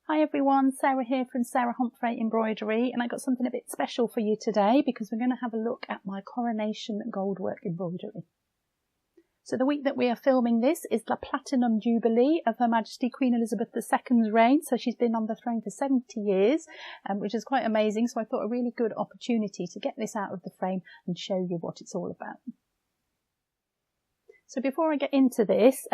Hi everyone, Sarah here from Sarah Homfray Embroidery, and I got something a bit special for you today because we're going to have a look at my Coronation Goldwork embroidery. So the week that we are filming this is the Platinum Jubilee of Her Majesty Queen Elizabeth II's reign, so she's been on the throne for 70 years, which is quite amazing, so I thought a really good opportunity to get this out of the frame and show you what it's all about. So before I get into this,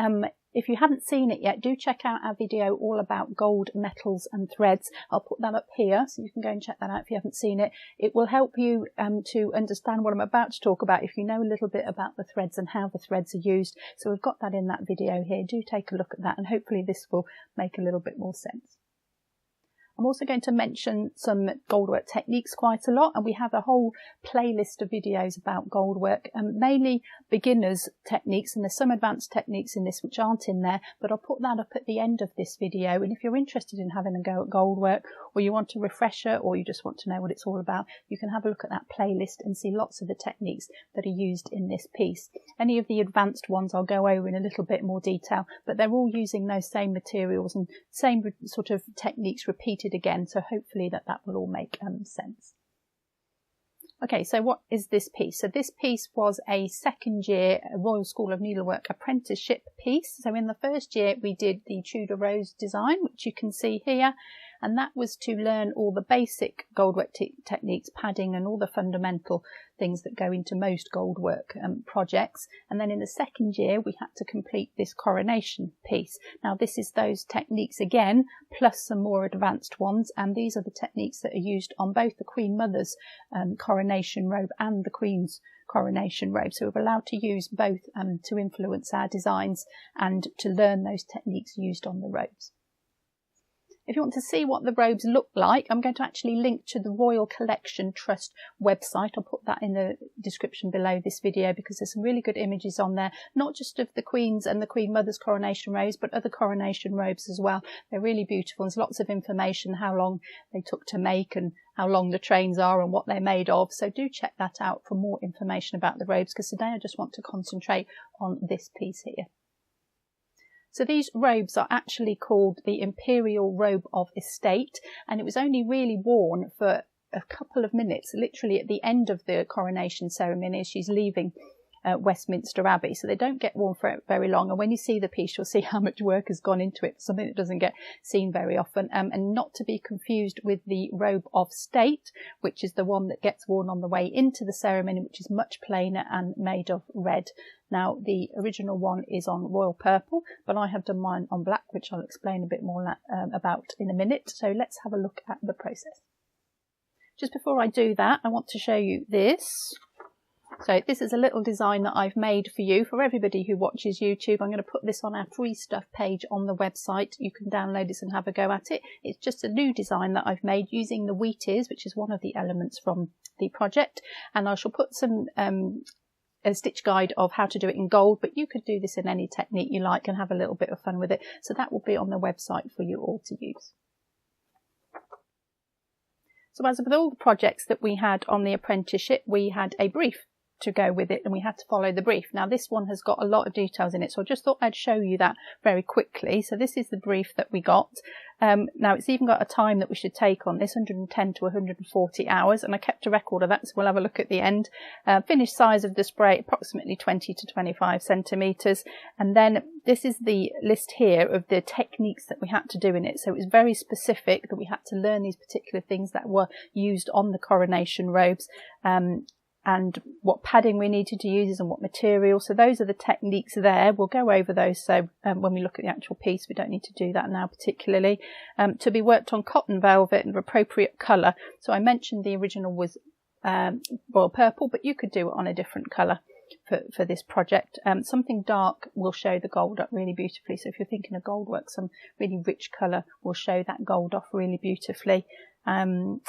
if you haven't seen it yet, do check out our video all about gold, metals and threads. I'll put that up here so you can go and check that out if you haven't seen it. It will help you to understand what I'm about to talk about if you know a little bit about the threads and how the threads are used. So we've got that in that video here. Do take a look at that and hopefully this will make a little bit more sense. I'm also going to mention some goldwork techniques quite a lot, and we have a whole playlist of videos about goldwork, mainly beginners techniques, and there's some advanced techniques in this which aren't in there, but I'll put that up at the end of this video. And if you're interested in having a go at goldwork, or you want a refresher, or you just want to know what it's all about, you can have a look at that playlist and see lots of the techniques that are used in this piece. Any of the advanced ones I'll go over in a little bit more detail, but they're all using those same materials and same sort of techniques repeated again, so hopefully that will all make sense. Okay, so what is this piece? So this piece was a second year Royal School of Needlework apprenticeship piece. So in the first year we did the Tudor Rose design, which you can see here, and that was to learn all the basic goldwork techniques, padding and all the fundamental things that go into most goldwork projects. And then in the second year we had to complete this coronation piece. Now this is those techniques again, plus some more advanced ones, and these are the techniques that are used on both the Queen Mother's coronation robe and the Queen's coronation robe. So we're allowed to use both to influence our designs and to learn those techniques used on the robes. If you want to see what the robes look like, I'm going to actually link to the Royal Collection Trust website. I'll put that in the description below this video because there's some really good images on there, not just of the Queen's and the Queen Mother's coronation robes, but other coronation robes as well. They're really beautiful. There's lots of information, how long they took to make and how long the trains are and what they're made of. So do check that out for more information about the robes, because today I just want to concentrate on this piece here. So these robes are actually called the Imperial Robe of Estate, and it was only really worn for a couple of minutes, literally at the end of the coronation ceremony as she's leaving Westminster Abbey. So they don't get worn for very long, and when you see the piece you'll see how much work has gone into it, something that doesn't get seen very often, and not to be confused with the Robe of State, which is the one that gets worn on the way into the ceremony, which is much plainer and made of red. Now the original one is on royal purple, but I have done mine on black, which I'll explain a bit more about in a minute. So let's have a look at the process. Just before I do that, I want to show you this. So this is a little design that I've made for you, for everybody who watches YouTube. I'm going to put this on our free stuff page on the website. You can download this and have a go at it. It's just a new design that I've made using the wheat ears, which is one of the elements from the project. And I shall put some a stitch guide of how to do it in gold, but you could do this in any technique you like and have a little bit of fun with it. So that will be on the website for you all to use. So as with all the projects that we had on the apprenticeship, we had a brief to go with it and we had to follow the brief. Now this one has got a lot of details in it, so I just thought I'd show you that very quickly. So this is the brief that we got. Now it's even got a time that we should take on this, 110 to 140 hours, and I kept a record of that, so we'll have a look at the end. Finished size of the spray approximately 20 to 25 centimetres, and then this is the list here of the techniques that we had to do in it. So it was very specific that we had to learn these particular things that were used on the coronation robes, and what padding we needed to use and what material. So those are the techniques there. We'll go over those so when we look at the actual piece. We don't need to do that now particularly. To be worked on cotton velvet and appropriate colour. So I mentioned the original was royal purple, but you could do it on a different colour for this project. Something dark will show the gold up really beautifully. So if you're thinking of gold work, some really rich colour will show that gold off really beautifully. And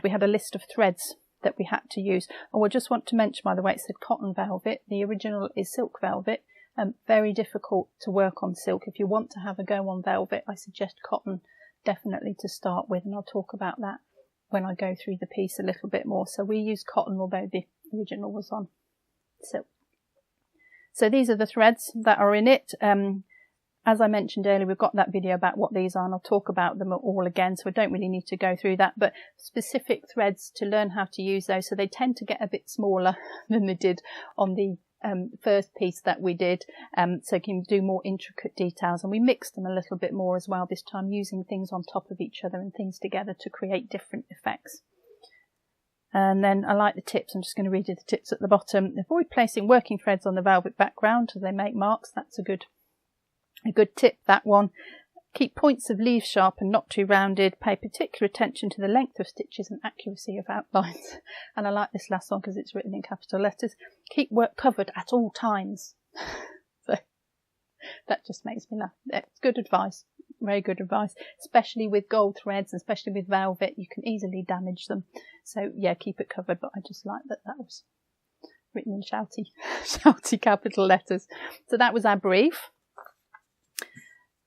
we had a list of threads that we had to use. And I just want to mention, by the way, it said cotton velvet. The original is silk velvet. Very difficult to work on silk. If you want to have a go on velvet, I suggest cotton definitely to start with, and I'll talk about that when I go through the piece a little bit more. So we use cotton, although the original was on silk. So these are the threads that are in it. as I mentioned earlier, we've got that video about what these are, and I'll talk about them all again, so I don't really need to go through that, but specific threads to learn how to use those. So they tend to get a bit smaller than they did on the first piece that we did, so you can do more intricate details, and we mixed them a little bit more as well this time, using things on top of each other and things together to create different effects. And then I like the tips. I'm just going to read you the tips at the bottom. Avoid placing working threads on the velvet background as they make marks. That's a good tip, that one. Keep points of leaves sharp and not too rounded. Pay particular attention to the length of stitches and accuracy of outlines. And I like this last one because it's written in capital letters. Keep work covered at all times. So that just makes me laugh. It's good advice, very good advice, especially with gold threads and especially with velvet. You can easily damage them. So yeah, keep it covered. But I just like that was written in shouty capital letters. So that was our brief.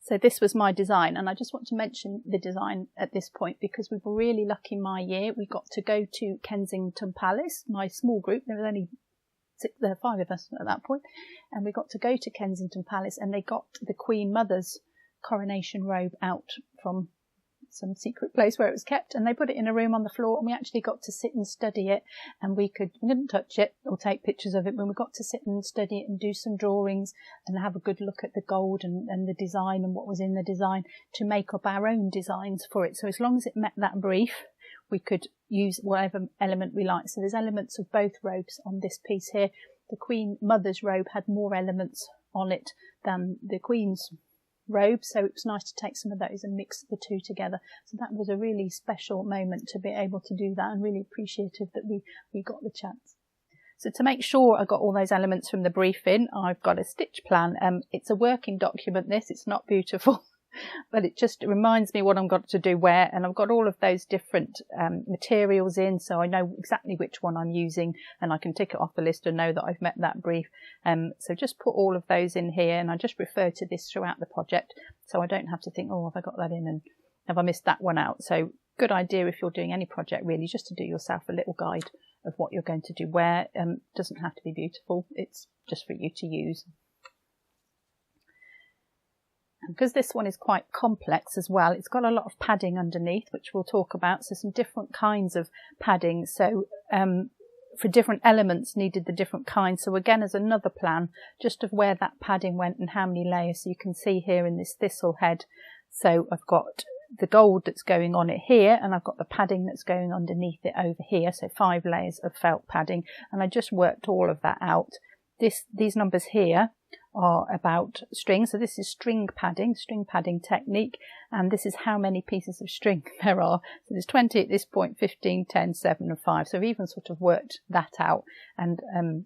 So this was my design, and I just want to mention the design at this point because we were really lucky my year. We got to go to Kensington Palace, my small group. There was only 5 of us at that point, and we got to go to Kensington Palace, and they got the Queen Mother's coronation robe out from some secret place where it was kept, and they put it in a room on the floor, and we actually got to sit and study it, and we didn't touch it or take pictures of it, but we got to sit and study it and do some drawings and have a good look at the gold and the design and what was in the design to make up our own designs for it. So as long as it met that brief, we could use whatever element we like. So there's elements of both robes on this piece here. The Queen Mother's robe had more elements on it than the Queen's robe, so it was nice to take some of those and mix the two together. So that was a really special moment to be able to do that, and really appreciative that we got the chance. So to make sure I got all those elements from the brief in, I've got a stitch plan. It's a working document, this, it's not beautiful, but it just reminds me what I've got to do where, and I've got all of those different materials in, so I know exactly which one I'm using, and I can tick it off the list and know that I've met that brief. So just put all of those in here, and I just refer to this throughout the project, so I don't have to think, oh, have I got that in and have I missed that one out? So good idea if you're doing any project really, just to do yourself a little guide of what you're going to do where. Doesn't have to be beautiful, it's just for you to use. Because this one is quite complex as well, it's got a lot of padding underneath, which we'll talk about, so some different kinds of padding. So for different elements needed the different kinds. So again, as another plan just of where that padding went and how many layers. So you can see here in this thistle head, so I've got the gold that's going on it here, and I've got the padding that's going underneath it over here, so 5 layers of felt padding, and I just worked all of that out. These numbers here are about string, so this is string padding technique, and this is how many pieces of string there are. So there's 20 at this point, 15, 10, 7 and 5. So I've even sort of worked that out and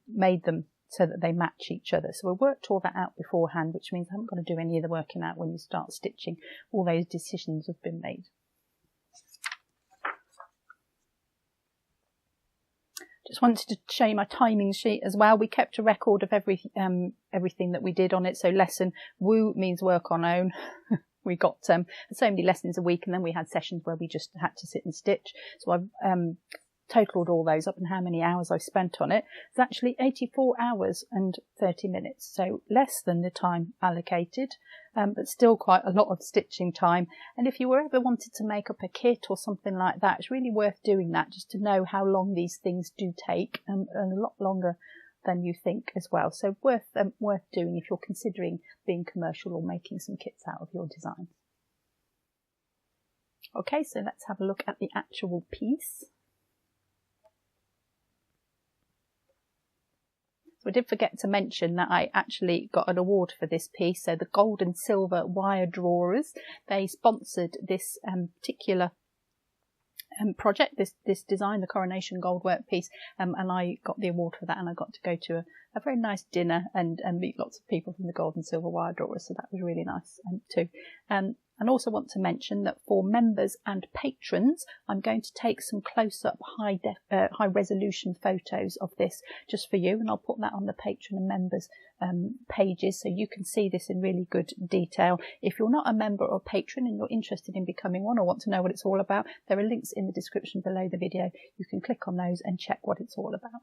made them so that they match each other. So I worked all that out beforehand, which means I haven't got to do any of the working out when you start stitching. All those decisions have been made. Just wanted to show you my timing sheet as well. We kept a record of everything that we did on it. So lesson woo means work on own. We got so many lessons a week, and then we had sessions where we just had to sit and stitch. So I've totaled all those up and how many hours I spent on it. It's actually 84 hours and 30 minutes, so less than the time allocated, but still quite a lot of stitching time. And if you were ever wanted to make up a kit or something like that, it's really worth doing that, just to know how long these things do take, and a lot longer than you think as well. So worth doing if you're considering being commercial or making some kits out of your designs. Okay, so let's have a look at the actual piece. So I did forget to mention that I actually got an award for this piece. So the gold and silver wire drawers, they sponsored this particular project, this design, the Coronation Goldwork piece, and I got the award for that, and I got to go to a very nice dinner and meet lots of people from the gold and silver wire drawers, so that was really nice too. And also want to mention that for members and patrons, I'm going to take some close-up high resolution photos of this just for you, and I'll put that on the patron and members pages so you can see this in really good detail. If you're not a member or patron and you're interested in becoming one or want to know what it's all about, there are links in the description below the video. You can click on those and check what it's all about.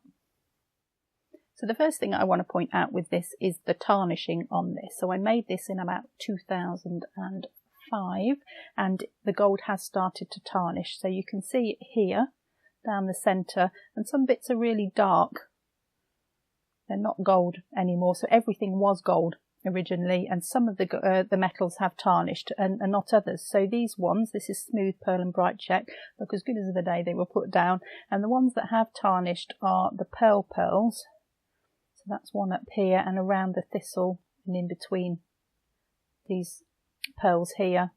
So the first thing I want to point out with this is the tarnishing on this. So I made this in about 2005 and the gold has started to tarnish. So you can see it here down the centre, and some bits are really dark. They're not gold anymore. So everything was gold originally, and some of the metals have tarnished and not others. So these ones, this is smooth pearl and bright check, look as good as the day they were put down, and the ones that have tarnished are the pearl pearls. So that's one up here and around the thistle, and in between these pearls here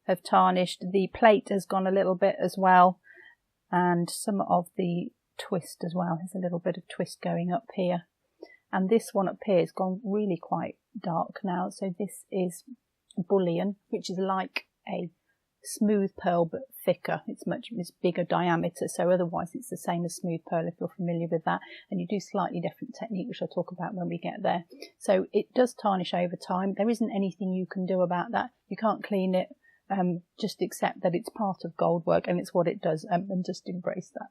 have tarnished. The plate has gone a little bit as well, and some of the twist as well. There's a little bit of twist going up here. And this one up here has gone really quite dark now. So this is bullion, which is like a smooth pearl but thicker. It's bigger diameter. So otherwise it's the same as smooth pearl if you're familiar with that. And you do slightly different technique, which I'll talk about when we get there. So it does tarnish over time. There isn't anything you can do about that. You can't clean it. Just accept that it's part of gold work and it's what it does, and just embrace that.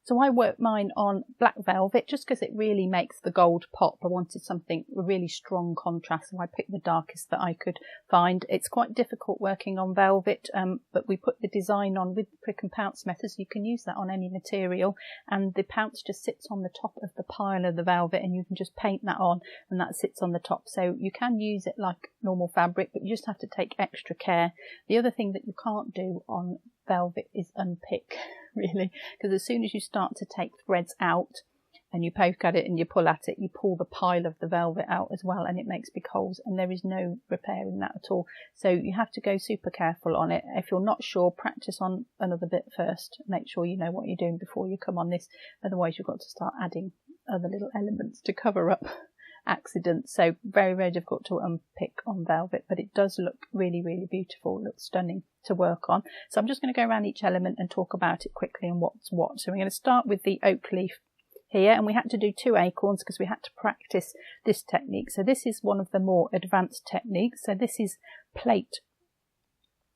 So I worked mine on black velvet just because it really makes the gold pop. I wanted something a really strong contrast, so I picked the darkest that I could find. It's quite difficult working on velvet, but we put the design on with the prick and pounce method, so you can use that on any material, and the pounce just sits on the top of the pile of the velvet and you can just paint that on and that sits on the top. So you can use it like normal fabric, but you just have to take extra care. The other thing that you can't do on velvet is unpick, really, because as soon as you start to take threads out and you poke at it and you pull at it, you pull the pile of the velvet out as well, and it makes big holes, and there is no repairing that at all. So you have to go super careful on it. If you're not sure, practice on another bit first. Make sure you know what you're doing before you come on this, otherwise you've got to start adding other little elements to cover up accidents. So very, very difficult to unpick on velvet, but it does look really, really beautiful. It looks stunning to work on. So I'm just going to go around each element and talk about it quickly and what's what. So we're going to start with the oak leaf here, and we had to do 2 acorns because we had to practice this technique. So this is one of the more advanced techniques. So this is plate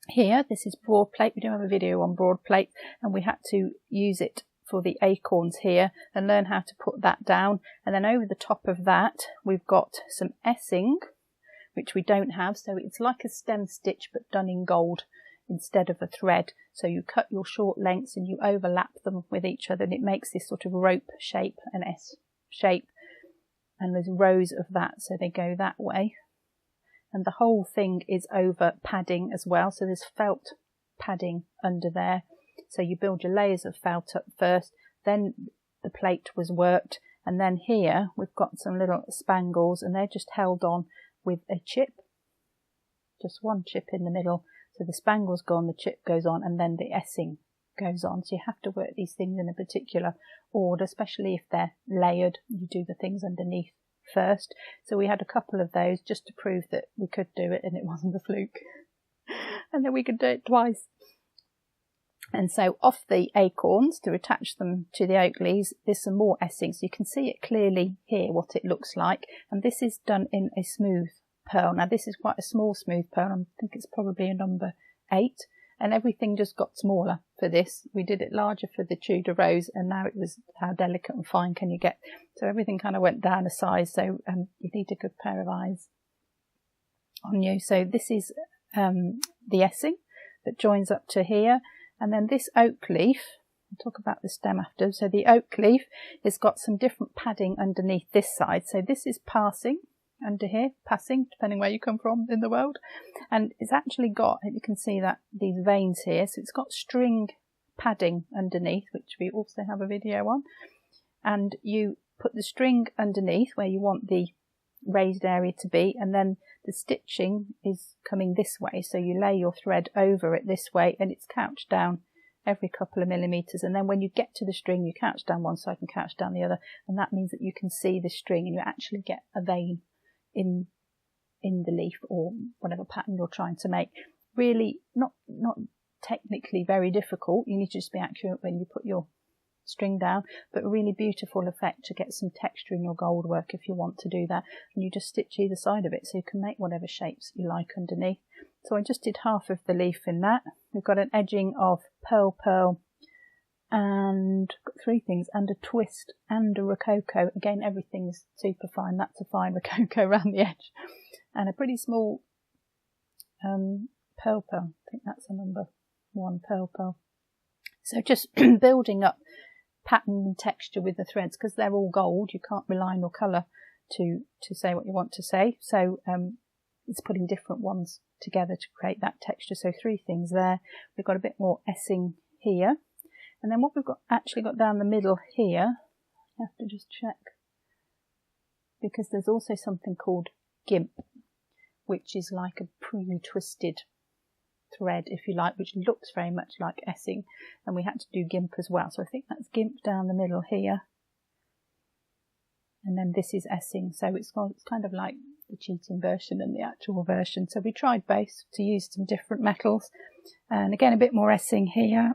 here. This is broad plate. We do have a video on broad plate, and we had to use it for the acorns here and learn how to put that down. And then over the top of that we've got some essing, which we don't have, so it's like a stem stitch but done in gold instead of a thread. So you cut your short lengths and you overlap them with each other, and it makes this sort of rope shape, an S shape, and there's rows of that, so they go that way. And the whole thing is over padding as well, so there's felt padding under there. So you build your layers of felt up first, then the plate was worked, and then here we've got some little spangles, and they're just held on with a chip, just one chip in the middle. So the spangle's gone, the chip goes on, and then the essing goes on. So you have to work these things in a particular order, especially if they're layered. You do the things underneath first. So we had a couple of those just to prove that we could do it and it wasn't a fluke. And then we could do it twice. And so off the acorns, to attach them to the oak leaves, there's some more essing. So you can see it clearly here what it looks like. And this is done in a smooth pearl. Now this is quite a small smooth pearl. I think it's probably a number 8. And everything just got smaller for this. We did it larger for the Tudor rose, and now it was how delicate and fine can you get. So everything kind of went down a size. So you need a good pair of eyes on you. So this is the essing that joins up to here. And then this oak leaf, I'll talk about the stem after. So the oak leaf has got some different padding underneath this side. So this is passing under here, passing, depending where you come from in the world. And it's actually got, you can see that these veins here. So it's got string padding underneath, which we also have a video on. And you put the string underneath where you want the raised area to be, and then the stitching is coming this way, so you lay your thread over it this way, and it's couched down every couple of millimeters, and then when you get to the string you couch down one side and couch down the other, and that means that you can see the string and you actually get a vein in the leaf or whatever pattern you're trying to make. Really not technically very difficult. You need to just be accurate when you put your string down, but a really beautiful effect to get some texture in your gold work if you want to do that. And you just stitch either side of it so you can make whatever shapes you like underneath. So I just did half of the leaf in that. We've got an edging of pearl, pearl and got 3 things, and a twist and a rococo. Again, everything's super fine. That's a fine rococo around the edge, and a pretty small pearl. I think that's a number 1 pearl. So just building up pattern and texture with the threads, because they're all gold. You can't rely on your colour to say what you want to say. So it's putting different ones together to create that texture. So 3 things there. We've got a bit more essing here. And then what we've actually got down the middle here, I have to just check, because there's also something called gimp, which is like a pre-twisted thread, if you like, which looks very much like essing, and we had to do gimp as well. So I think that's gimp down the middle here, and then this is essing. So it's kind of like the cheating version and the actual version. So we tried both to use some different metals, and again a bit more essing here.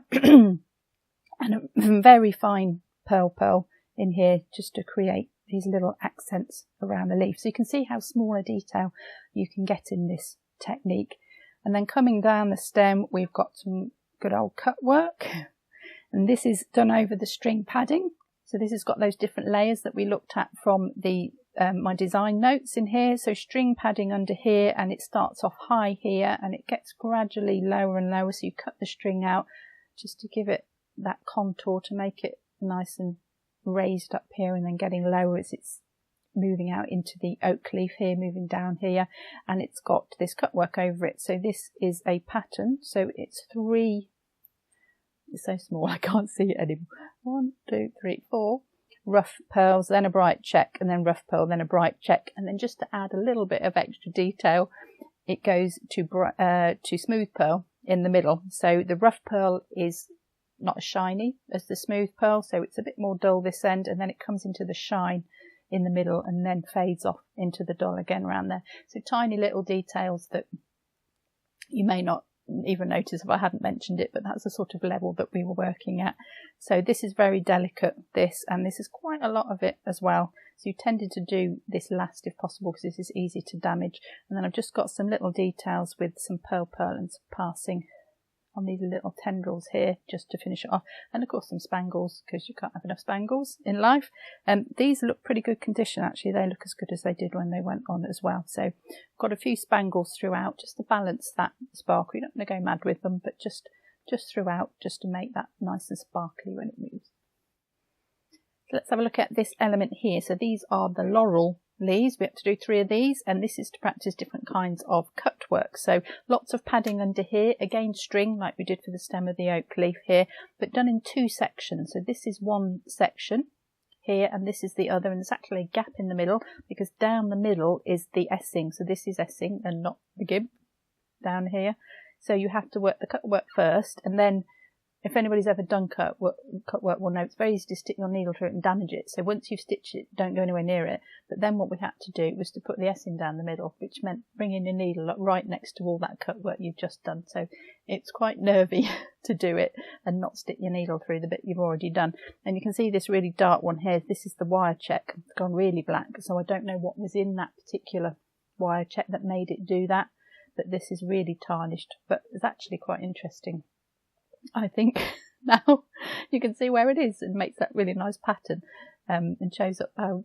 And a very fine pearl in here, just to create these little accents around the leaf. So you can see how small a detail you can get in this technique. And then coming down the stem, we've got some good old cut work. And this is done over the string padding. So this has got those different layers that we looked at from the my design notes in here. So string padding under here, and it starts off high here, and it gets gradually lower and lower. So you cut the string out just to give it that contour, to make it nice and raised up here, and then getting lower as it's moving out into the oak leaf here, moving down here, and it's got this cut work over it. So this is a pattern, so it's 3, it's so small I can't see it anymore, 1, 2, 3, 4 rough pearls, then a bright check, and then rough pearl, then a bright check. And then just to add a little bit of extra detail, it goes to smooth pearl in the middle. So the rough pearl is not as shiny as the smooth pearl, so it's a bit more dull this end, and then it comes into the shine in the middle and then fades off into the dull again around there. So tiny little details that you may not even notice if I hadn't mentioned it, but that's the sort of level that we were working at. So this is very delicate, and this is quite a lot of it as well. So you tended to do this last if possible, because this is easy to damage. And then I've just got some little details with some pearl and some passing on these little tendrils here, just to finish it off. And of course some spangles, because you can't have enough spangles in life. These look pretty good condition actually. They look as good as they did when they went on as well. So got a few spangles throughout just to balance that sparkle. You're not going to go mad with them, but just throughout, just to make that nice and sparkly when it moves. So let's have a look at this element here. So these are the laurel leaves. We have to do 3 of these, and this is to practice different kinds of cut work. So lots of padding under here, again string like we did for the stem of the oak leaf here, but done in 2 sections. So this is one section here, and this is the other, and there's actually a gap in the middle because down the middle is the essing. So this is essing and not the gimp down here. So you have to work the cut work first, and then if anybody's ever done cut work will know it's very easy to stick your needle through it and damage it. So once you've stitched it, don't go anywhere near it. But then what we had to do was to put the essing down the middle, which meant bringing your needle up right next to all that cut work you've just done. So it's quite nervy to do it and not stick your needle through the bit you've already done. And you can see this really dark one here. This is the wire check. It's gone really black. So I don't know what was in that particular wire check that made it do that. But this is really tarnished. But it's actually quite interesting, I think. Now you can see where it is, and makes that really nice pattern, and shows up how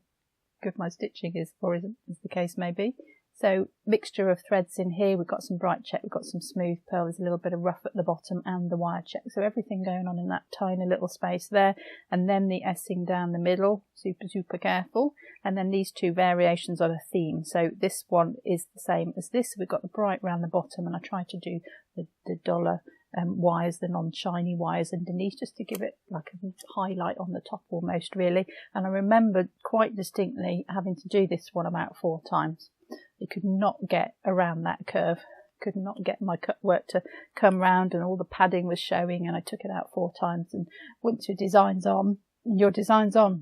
good my stitching is, or isn't, as the case may be. So mixture of threads in here. We've got some bright check, we've got some smooth pearl, there's a little bit of rough at the bottom, and the wire check. So everything going on in that tiny little space there, and then the essing down the middle, super careful. And then these 2 variations on a theme. So this one is the same as this. We've got the bright round the bottom, and I try to do the duller wires, the non-shiny wires underneath, just to give it like a highlight on the top almost, really. And I remember quite distinctly having to do this one about 4 times. You could not get around that curve, could not get my cut work to come round, and all the padding was showing, and I took it out 4 times. And once your design's on,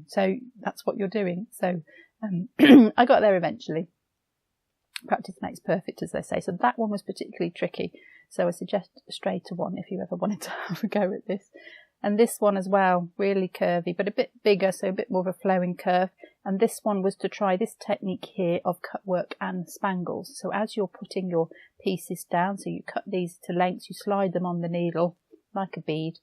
so that's what you're doing. So I got there eventually. Practice makes perfect, as they say. So that one was particularly tricky. So I suggest a straighter one if you ever wanted to have a go at this. And this one as well, really curvy, but a bit bigger, so a bit more of a flowing curve. And this one was to try this technique here of cut work and spangles. So as you're putting your pieces down, so you cut these to lengths, you slide them on the needle like a bead,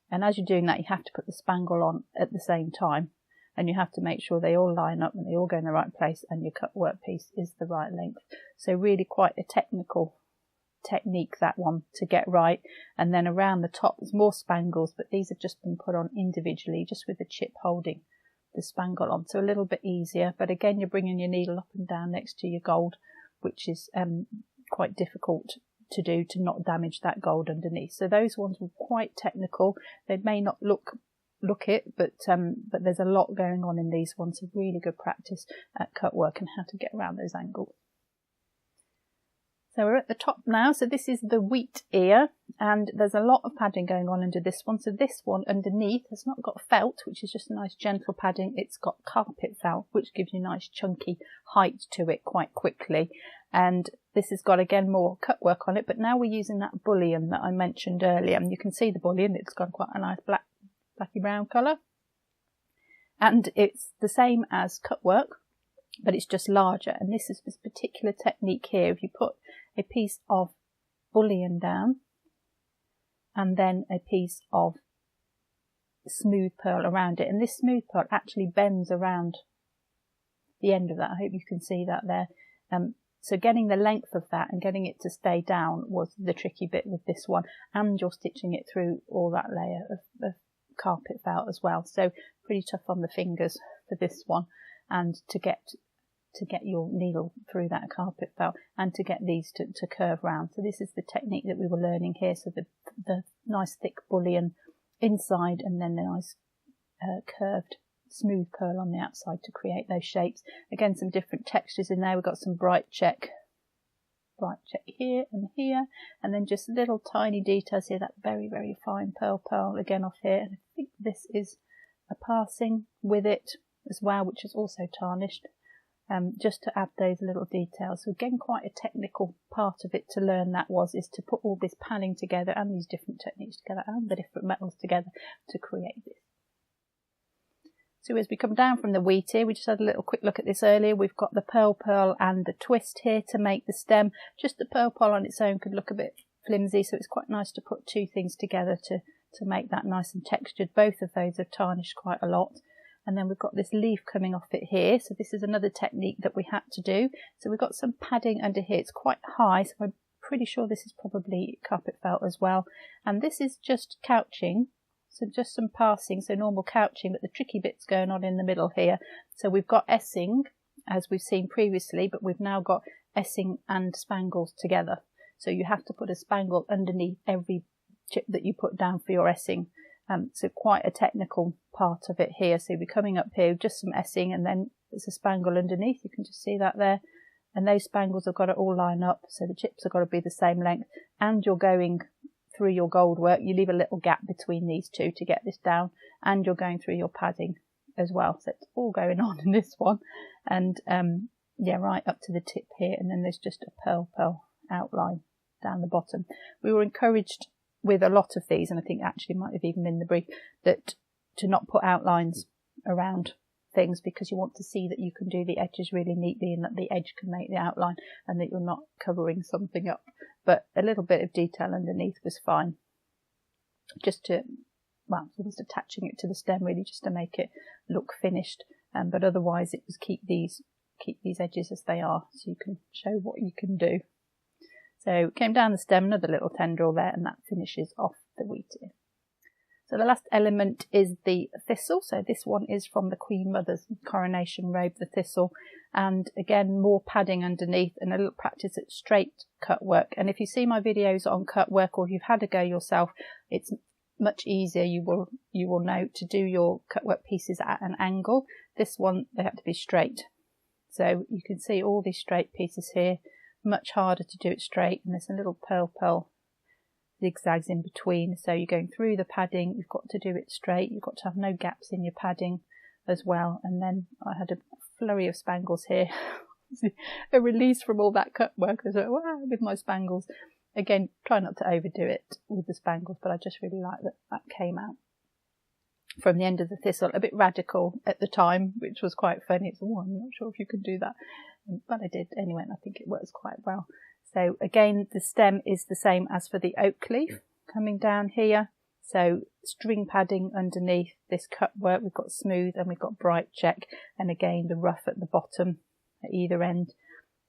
And as you're doing that, you have to put the spangle on at the same time, and you have to make sure they all line up and they all go in the right place and your cut work piece is the right length. So really quite a technical technique, that one, to get right. And then around the top there's more spangles, but these have just been put on individually, just with the chip holding the spangle on, so a little bit easier. But again, you're bringing your needle up and down next to your gold, which is quite difficult to do, to not damage that gold underneath. So those ones were quite technical. They may not look it, but there's a lot going on in these ones. So really good practice at cut work and how to get around those angles. So we're at the top now. So this is the wheat ear, and there's a lot of padding going on under this one. So this one underneath has not got felt, which is just a nice gentle padding. It's got carpet felt, which gives you nice chunky height to it quite quickly. And this has got, again, more cut work on it, but now we're using that bullion that I mentioned earlier. And you can see the bullion, it's got quite a nice blacky brown colour. And it's the same as cut work, but it's just larger. And this is this particular technique here. If you put a piece of bullion down and then a piece of smooth pearl around it, and this smooth pearl actually bends around the end of that. I hope you can see that there. So getting the length of that and getting it to stay down was the tricky bit with this one, and you're stitching it through all that layer of carpet felt as well. So pretty tough on the fingers for this one, and to get your needle through that carpet felt and to get these to curve round. So this is the technique that we were learning here. So the nice thick bullion inside, and then the nice curved smooth pearl on the outside to create those shapes. Again, some different textures in there. We've got some bright check here, and then just little tiny details here. That very, very fine pearl again off here. And I think this is a passing with it as well, which is also tarnished, just to add those little details. So again, quite a technical part of it to learn. That is to put all this padding together and these different techniques together and the different metals together to create this. So as we come down from the wheat here, we just had a little quick look at this earlier. We've got the pearl and the twist here to make the stem. Just the pearl on its own could look a bit flimsy, so it's quite nice to put two things together to make that nice and textured. Both of those have tarnished quite a lot. And then we've got this leaf coming off it here. So this is another technique that we had to do. So we've got some padding under here. It's quite high, so I'm pretty sure this is probably carpet felt as well. And this is just couching. So just some passing, so normal couching, but the tricky bit's going on in the middle here. So we've got essing, as we've seen previously, but we've now got essing and spangles together. So you have to put a spangle underneath every chip that you put down for your essing. So quite a technical part of it here. So we're coming up here, just some essing, and then there's a spangle underneath. You can just see that there. And those spangles have got to all line up, so the chips have got to be the same length. And you're going through your gold work, you leave a little gap between these two to get this down, and you're going through your padding as well. So it's all going on in this one. And yeah, right up to the tip here, and then there's just a pearl outline down the bottom. We were encouraged with a lot of these, and I think actually might have even been the brief, that to not put outlines around things, because you want to see that you can do the edges really neatly and that the edge can make the outline and that you're not covering something up. But a little bit of detail underneath was fine, just to, well, just attaching it to the stem really, just to make it look finished. But otherwise it was keep these edges as they are, so you can show what you can do. So came down the stem, another little tendril there, and that finishes off the wheat ear. So the last element is the thistle. So this one is from the Queen Mother's coronation robe, the thistle. And again, more padding underneath and a little practice at straight cut work. And if you see my videos on cut work, or if you've had a go yourself, it's much easier, you will know, to do your cut work pieces at an angle. This one, they have to be straight. So you can see all these straight pieces here, much harder to do it straight. And there's a little pearl zigzags in between, so you're going through the padding, you've got to do it straight, you've got to have no gaps in your padding as well. And then I had a flurry of spangles here, a release from all that cut work as well, with my spangles. Again, try not to overdo it with the spangles, but I just really like that came out from the end of the thistle. A bit radical at the time, which was quite funny. It's, oh, I'm not sure if you can do that, but I did anyway, and I think it works quite well. So again, the stem is the same as for the oak leaf coming down here. So string padding underneath this cut work. We've got smooth and we've got bright check, and again the rough at the bottom at either end,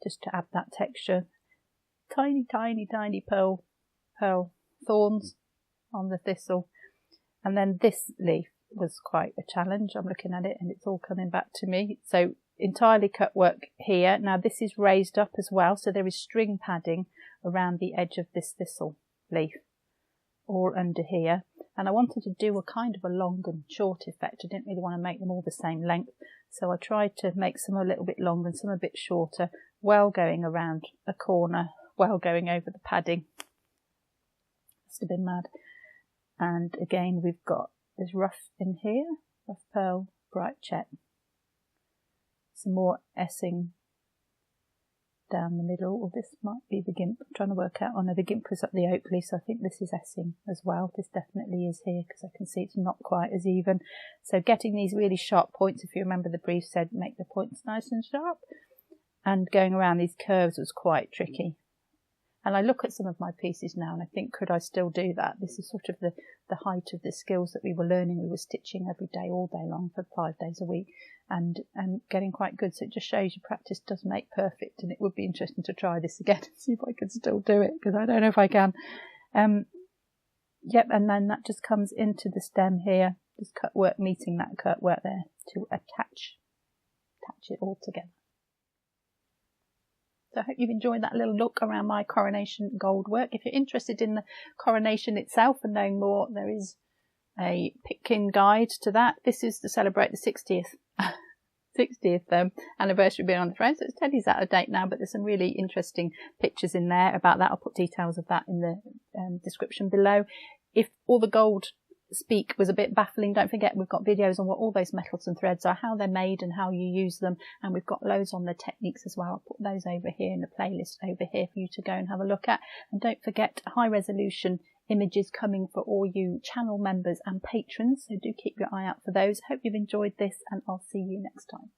just to add that texture. Tiny pearl thorns on the thistle. And then this leaf was quite a challenge. I'm looking at it and it's all coming back to me. So entirely cut work here. Now this is raised up as well, so there is string padding around the edge of this thistle leaf, all under here. And I wanted to do a kind of a long and short effect. I didn't really want to make them all the same length, so I tried to make some a little bit longer and some a bit shorter, well going around a corner, well going over the padding. Must have been mad. And again we've got this rough in here, rough pearl, bright check. Some more essing down the middle. Well, this might be the gimp. I'm trying to work out. Oh no, the gimp was up the Oakley, so I think this is essing as well. This definitely is here because I can see it's not quite as even. So getting these really sharp points, if you remember the brief said make the points nice and sharp, and going around these curves was quite tricky. And I look at some of my pieces now and I think, could I still do that? This is sort of the height of the skills that we were learning. We were stitching every day, all day long for 5 days a week, and getting quite good. So it just shows you practice does make perfect, and it would be interesting to try this again and see if I can still do it, because I don't know if I can. Yep, and then that just comes into the stem here, just cut work meeting that cut work there to attach it all together. So I hope you've enjoyed that little look around my coronation gold work. If you're interested in the coronation itself and knowing more, there is a Pitkin guide to that. This is to celebrate the 60th anniversary of being on the throne. So it's Teddy's out of date now, but there's some really interesting pictures in there about that. I'll put details of that in the description below. If all the gold speak was a bit baffling, don't forget we've got videos on what all those metals and threads are, how they're made and how you use them, and we've got loads on the techniques as well. I'll put those over here in the playlist over here for you to go and have a look at. And don't forget high resolution images coming for all you channel members and patrons, so do keep your eye out for those. Hope you've enjoyed this, and I'll see you next time.